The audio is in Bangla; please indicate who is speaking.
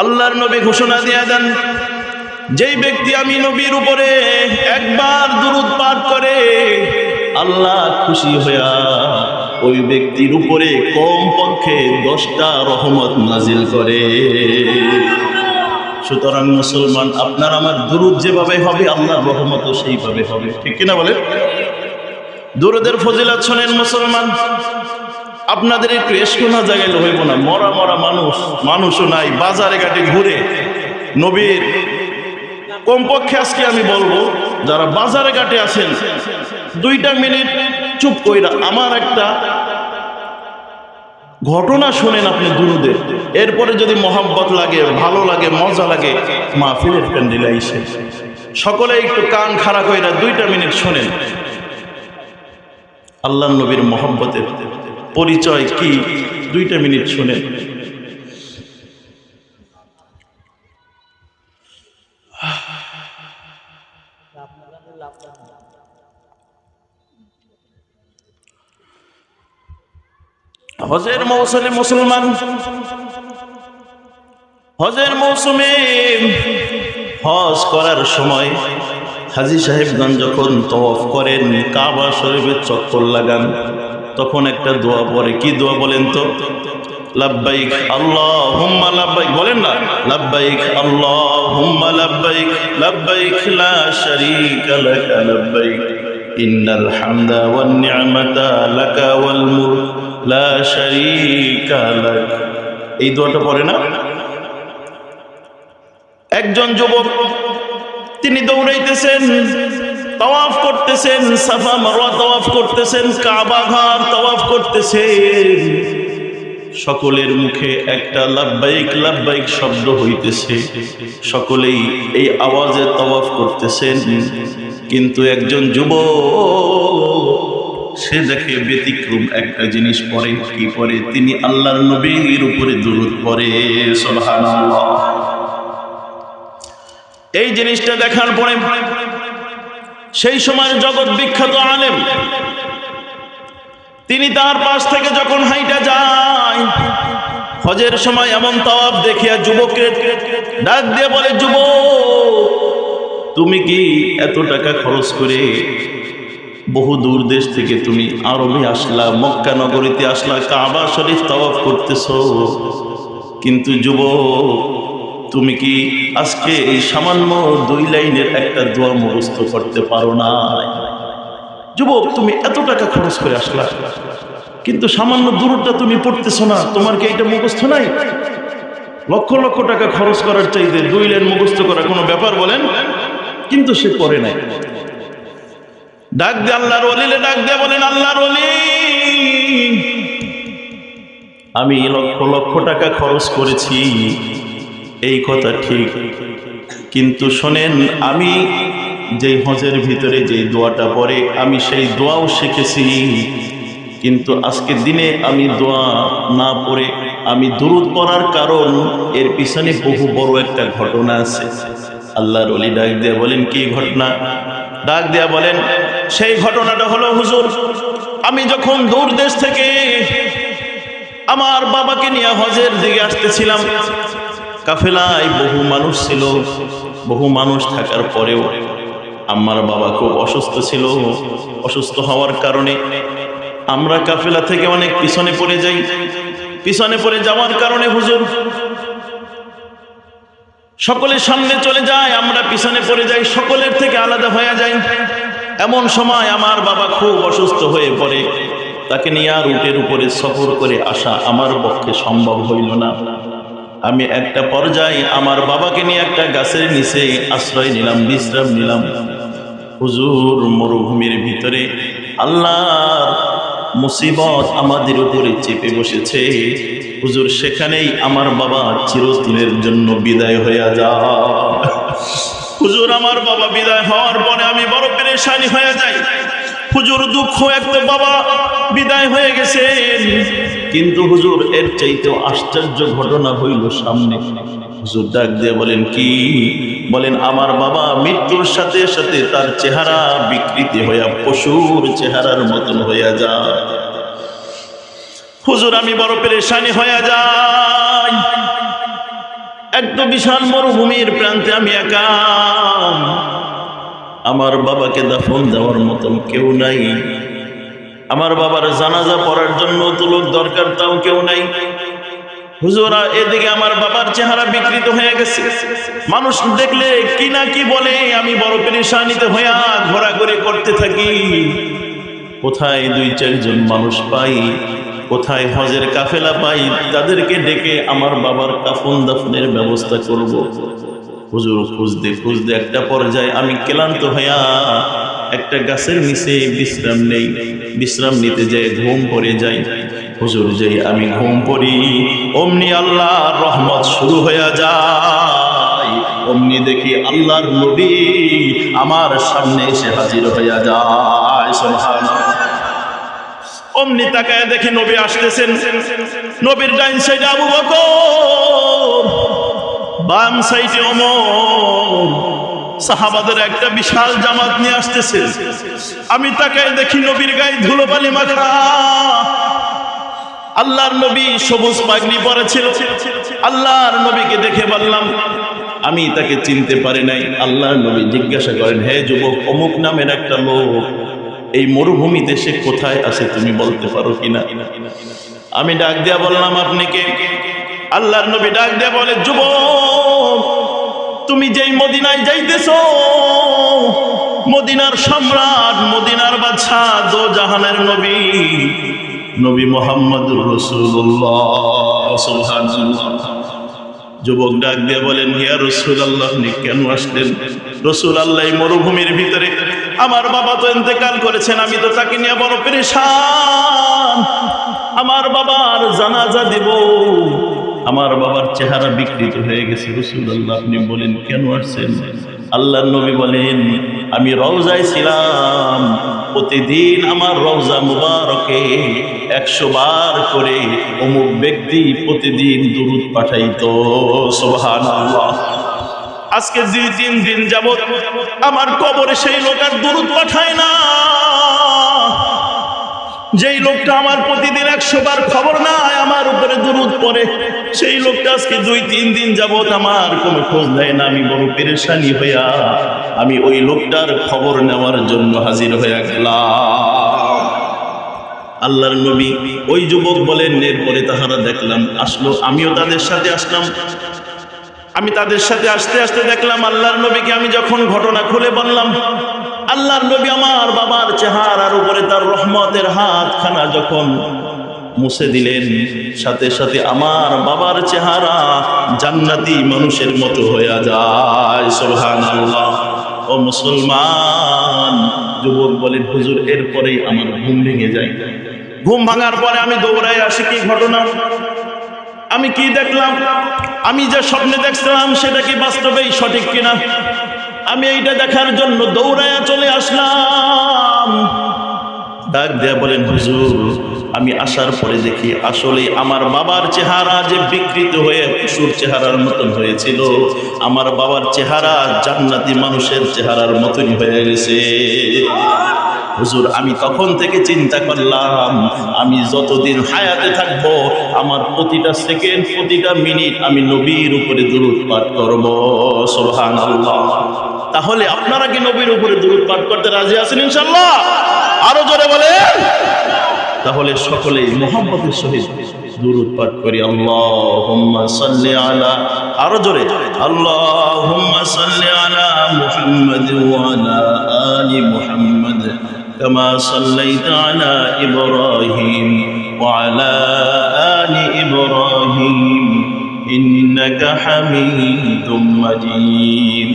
Speaker 1: আল্লাহর নবী ঘোষণা দিয়ে দেন, যেই ব্যক্তি আমি নবীর উপরে একবার দুরূদ পাঠ করে আল্লাহ খুশি হইয়া ওই ব্যক্তির উপরে কমপক্ষে 10টা রহমত নাজিল করে। সুতরাং মুসলমান, আপনার আমার দুরূদ যেভাবে হবে আল্লাহর রহমতও সেইভাবে হবে, ঠিক কিনা বলেন? দুরূদের ফজিলত শোনেন মুসলমান। আপনাদের একটু এসকোনা জায়গায় হইব না, মরা মরা মানুষও নাই, বাজারে ঘাটে ঘুরে নবীর কমপক্ষে আজকে আমি বলবো যারা বাজারে ঘাটে আছেন 2টা মিনিট চুপ কইরা আমার একটা ঘটনা শুনেন আপনি দুরূদের। এরপরে যদি মহব্বত লাগে, ভালো লাগে, মজা লাগে, মাহফিলের প্যান্ডেলে আইসে সকলে একটু কান খাড়া কইরা 2টা মিনিট শোনেন আল্লাহর নবীর মহব্বতের পরিচয় কি। 2টা মিনিট শুনেন। হজের মৌসুমে মুসলমান, হজের মৌসুমে হজ করার সময় হাজী সাহেবগঞ্জ যখন তওয়াফ করেন, কাবা শরীফের চক্কর লাগান, তখন একটা দোয়া পড়ে। কি দোয়া বলেন তো? লাব্বাইক আল্লাহুম্মা লাব্বাইক, বলেন না? লাব্বাইক আল্লাহুম্মা লাব্বাইক, লাব্বাইক লা শারীকা লাকা লাব্বাইক, ইন্নাল হামদা ওয়ান নি'মাতা লাকা ওয়াল মুলক লা শারীকা লাক। এই দোয়াটা পড়ে না? একজন যুবক তিনি দৌড়াইতেছেন, তাওয়াফ করতেছেন, সাফা মারওয়া তাওয়াফ করতেছেন, কাবা ঘর তাওয়াফ করতেছেন, সকলের মুখে একটা লাব্বাইক লাব্বাইক শব্দ হইতেছে, সকলেই এই আওয়াজে তাওয়াফ করতেছেন। কিন্তু একজন যুবক সে দেখে ব্যতিক্রম একটা জিনিস পড়ে। কি পড়ে? তিনি আল্লাহর নবীর উপরে দুরূদ পড়ে। সুবহানাল্লাহ। এই জিনিসটা দেখার পরে সেই সময় জগৎ বিখ্যাত আলেম তিনি তার পাশ থেকে যখন হাইটা যায়, হজের সময় এমন তাওয়াফ দেখিয়া যুবককে ডাক দিয়ে বলে, যুবক তুমি কি এত টাকা খরচ করে বহু দূর দেশ থেকে তুমি আরবে আসলা, মক্কা নগরীতে আসলা, কাবা শরীফ তাওয়াফ করতেছো, কিন্তু যুবক তুমি কি আজকে এই সামান্য 2 লাইনের একটা দোয়া মুখস্থ করতে পারো না? যুবক তুমি এত টাকা খরচ করে আসলা, কিন্তু সামান্য দুরূদটা তুমি পড়তেছো না, তোমার কি এটা মুখস্থ নাই? লক্ষ লক্ষ টাকা খরচ করার চাইতে 2 লাইন মুখস্থ করা কোনো ব্যাপার বলেন? কিন্তু সে পড়ে নাই। ডাক দিয়ে আল্লাহর ওলিলে ডাক দিয়ে বলেন, আল্লাহর ওলি আমি লক্ষ লক্ষ টাকা খরচ করেছি, এই কথা ঠিক, কিন্তু শোনেন আমি যেই হজের ভিতরে যেই দোয়াটা পড়ে আমি সেই দোয়াও শিখেছি, কিন্তু আজকের দিনে আমি দোয়া না পড়ে আমি দুরূদ পড়ার কারণ এর পিছনে বহু বড় একটা ঘটনা আছে। আল্লাহর ওলি ডাক দিয়ে বলেন, কি ঘটনা? ডাক দিয়া বলেন, সেই ঘটনাটা হলো, হুজুর আমি যখন দূর দেশ থেকে আমার বাবাকে নিয়ে হজের দিকে আসতেছিলাম, কাফেলায় বহু মানুষ ছিল, বহু মানুষ থাকার পরেও আমার বাবা খুব অসুস্থ ছিল। অসুস্থ হওয়ার কারণে আমরা কাফেলা থেকে অনেক পিছনে পড়ে যাই। পিছনে পড়ে যাওয়ার কারণে হুজুর সকলের সামনে চলে যায়, আমরা পিছনে পড়ে যাই, সকলের থেকে আলাদা হয়ে যাই। এমন সময় আমার বাবা খুব অসুস্থ হয়ে পড়ে, তাকে নিয়ে আর উটের উপরে সফর করে আসা আমার পক্ষে সম্ভব হইল না। আমি একটা পর্যায়ে আমার বাবাকে নিয়ে একটা গাছের নিচে আশ্রয় নিলাম, বিশ্রাম নিলাম। হুজুর মরুভূমির ভিতরে আল্লাহর মুসিবত আমাদের উপরে চেপে বসেছে। হুজুর সেখানেই আমার বাবা চিরদিনের জন্য বিদায় হয়ে যায়। হুজুর আমার বাবা বিদায় হওয়ার পরে আমি বড় পেরেশানি হয়ে যাই। হুজুর দুঃখ, একটা বাবা বিদায় হয়ে গেছে, কিন্তু হুজুর এর চাইতেও আশ্চর্য ঘটনা হইল সামনে। হুজুর ডাক দিয়ে বলেন, কি? বলেন আমার বাবা মৃত্যুর সাথে সাথে তার চেহারা বিকৃতি হইয়া পশুর চেহারার মতন হইয়া যায়। হুজুর আমি বড় পেরেশানি হইয়া যাই। একদম বিশাল মরুভূমির প্রান্তে আমি একা। আমার বাবাকে দাফন দেওয়ার মতন কেউ নাই। আমার বাবার জানাজা পড়ার জন্য তো লোক দরকার, তাও কেউ নাই। হুজুরা, এদিকে আমার বাবার চেহারা বিকৃত হয়ে গেছে। মানুষ দেখলে কি না কি বলে। আমি বড় পেরেশানিতে হইয়া ঘোরাঘুরি করতে থাকি। কোথায় 2-4 জন মানুষ পাই, কোথায় হজের কাফেলা পাই, তাদেরকে ডেকে আমার বাবার কাফন দাফনের ব্যবস্থা করব। হুজুর খুঁজতে খুঁজতে একটা পর্যায়ে আমি ক্লান্ত হইয়া একটা গাছের নিচে বিশ্রাম নেই। বিশ্রাম নিতে যাই ঘুম পড়ে যাই। হুজুর, যেই আমি ঘুম পড়ি অমনি আল্লাহর রহমত শুরু হয়ে যায়। অমনি দেখি আল্লাহর নবী আমার সামনে এসে হাজির হইয়া যায়। সুবহানাল্লাহ। অমনি তাকায় দেখি নবী আসতেছেন। নবীর ডাইন সাইডে আবু বকর, বাম সাইডে ওমর। সাহাবাদের একটা বিশাল জামাত নিয়ে আসতেছে। আমি তাকায় দেখি নবীর গায়ে ধুলোবালি মাখা। আল্লাহর নবী সবুজ পাগড়ি পরেছিল। আল্লাহর নবীকে দেখে বললাম, আমি তাকে চিনতে পারি নাই। আল্লাহর নবী জিজ্ঞাসা করেন, হে যুবক, অমুক নামের একটা লোক এই মরুভূমি দেশে কোথায় আছে, তুমি বলতে পারো কিনা? আমি ডাক দিয়া বললাম, আপনি কে? আল্লাহর নবী ডাক দিয়া বলে, যুবক, তুমি যেই মদিনায় যাইতেছো, মদিনার সম্রাট, মদিনার বাদশা, দো জাহানের নবী, নবী মুহাম্মদুর রাসূলুল্লাহ সুবহানাল্লাহ। যুবক ডাক দিয়ে বলেন, ইয়া রাসূলুল্লাহ, আপনি কেন আসলেন? রাসূলুল্লাহ, এই মরুভূমির ভিতরে আমার বাবা তো ইন্তেকাল করেছেন, আমি তো তাকে নিয়ে বড় পেরেশান। আমার বাবার জানাজা দেব, আমার বাবার চেহারা বিকৃত হয়ে গেছে। রাসূলুল্লাহ, আপনি বলেন কেন আসছেন? আল্লাহর নবী বলেন, আমি রওজায় ছিলাম, প্রতিদিন আমার রওজা মুবারকে 100 বার করে অমুক ব্যক্তি প্রতিদিন দুরূদ পাঠাইতো। সুবহানাল্লাহ। আজকে 2-3 দিন যাবত আমার কবরে সেই লোক আর দুরূদ পাঠায় না। যেই লোকটা আমার প্রতিদিন 100 বার খবর নাই, আমার উপরে দুরূদ পড়ে, সেই লোকটা আজকে 2-3 দিন যাবত আমার কোনো খোঁজ নেয় না। আমি বড় পেরেশানি হইয়া আমি ওই লোকটার খবর নেওয়ার জন্য হাজির হয়ে গেলাম। আল্লাহর নবী ওই যুবক বলেন, এরপরে তাহারা দেখলাম আসলো, আমিও তাদের সাথে আসলাম। আমি তাদের সাথে আসতে আসতে দেখলাম আল্লাহর নবীকে আমি যখন ঘটনা খুলে বললাম, আল্লাহর নবী আমার বাবার চেহারার উপরে তার রহমতের হাতখানা যখন মুছে দিলেন, সাথে সাথে আমার বাবার চেহারা জান্নাতি মানুষের মতো হয়ে যায়। সুবহানাল্লাহ। ও মুসলমান, যুবক বলেন, হুজুর, এরপরেই আমার ঘুম ভেঙে যায়। ঘুম ভাঙার পরে আমি দৌড়াই আসি, কি ঘটনা, আমি কি দেখলাম, আমি যে স্বপ্নে দেখছিলাম সেটা কি বাস্তবেই সঠিক কিনা, আমি এইটা দেখার জন্য দৌড়াইয়া চলে আসলাম। ডাক দেয়া বলেন, হুজুর, আমি আসার পরে দেখি আসলে আমার বাবার চেহারা যে বিকৃত হয়ে পশুর চেহারার মতন হয়েছিল, আমার বাবার চেহারা জান্নাতি মানুষের চেহারার মতনই হয়ে গেছে। হুজুর, আমি তখন থেকে চিন্তা করলাম, আমি যতদিন হায়াতে থাকবো আমার প্রতিটা সেকেন্ড, প্রতিটা মিনিট আমি নবীর উপরে দুরূদ পাঠ করব। সুবহানাল্লাহ। তাহলে আপনারা কি নবীর উপরে দুরূদ পাঠ করতে রাজি আছেন ইনশাআল্লাহ? আরো জোরে বলেন। তাহলে সকলেই মুহাম্মদের সহিত দুরূদ পাঠ করি। আল্লাহুম্মা সাল্লি আলা, আরো জোরে, আল্লাহুম্মা সাল্লি আলা মুহাম্মাদ ওয়া আলা আলি মুহাম্মাদ কামা সাল্লাইতা আলা ইব্রাহিম ওয়া আলা আলি ইব্রাহিম ইন্নাকা হামিদুম মাজিদ।